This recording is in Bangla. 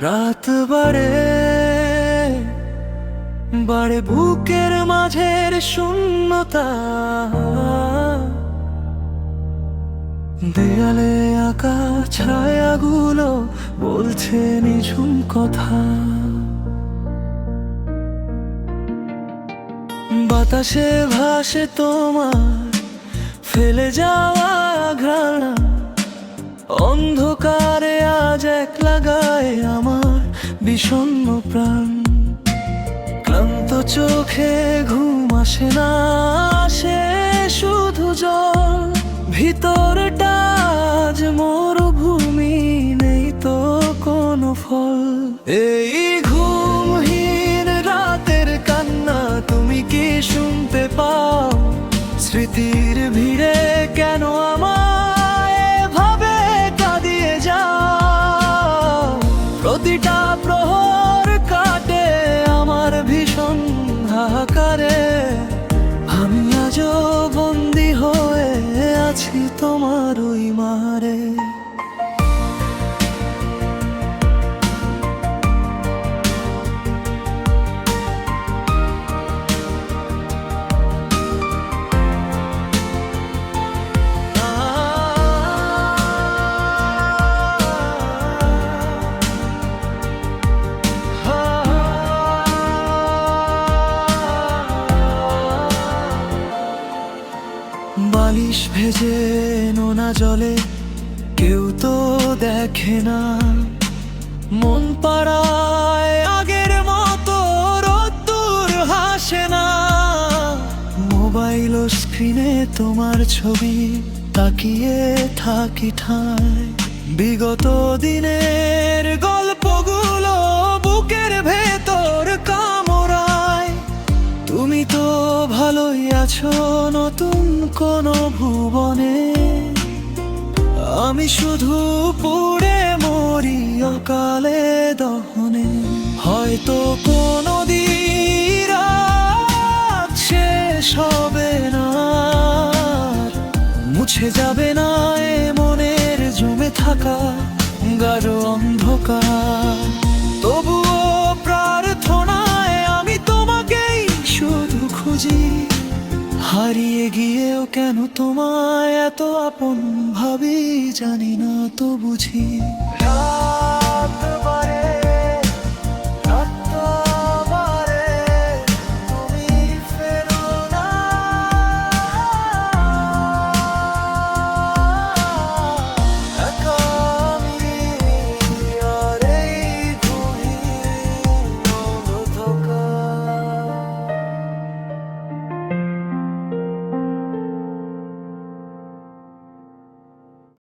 রাত বাড়ে বাড়ে বুকের মাঝের শূন্যতা, দেয়ালে আঁকা ছায়াগুলো বলছে নিঝুম কথা। বাতাসে ভাসে তোমার ফেলে যাওয়া ঘ্রাণ, অন্ধকারে আজ এক লাগায় আমার বিষণ্ণ প্রাণ। ক্লান্ত চোখে ঘুম আসে না, আসে শুধু জল। ভিতরটা আজ মরুভূমি, নেই তো কোনো ফল। এই ঘুমহীন রাতের কান্না তুমি কি শুনতে পাও? স্মৃতির ভিড়ে কেন আমায় এভাবে কাঁদিয়ে যাও? প্রতিটা প্রহর কাটে আমার ভীষণ হাহাকারে, আমি আজও বন্দী হয়ে আছি তোমার ওই মারে। বালিশ ভেজে নোনা জলে কেউ তো দেখে না, মন পাড়ায় আগের মতো রোদ্দুর হাসে না। মোবাইল স্ক্রিনে তোমার ছবি তাকিয়ে থাকি ঠায়, বিগত দিনের গল্পগুলো বুকের ভেতর কামড়ায়। তুমি তো ভালোই আছো নতুন কোনো ভুবনে, আমি শুধু পুড়ে মরি অকালে দহনে। হয়তো কোনো দিন রাত শেষ হবে না, মুছে যাবে না এ মনের জমে থাকা গাঢ় অন্ধকার। তবুও প্রার্থনায় আমি তোমাকেই শুধু খুঁজি, হারিয়ে গিয়েও কেন তোমায় এত আপন ভাবি জানি না তো বুঝি। রাত বাড়ে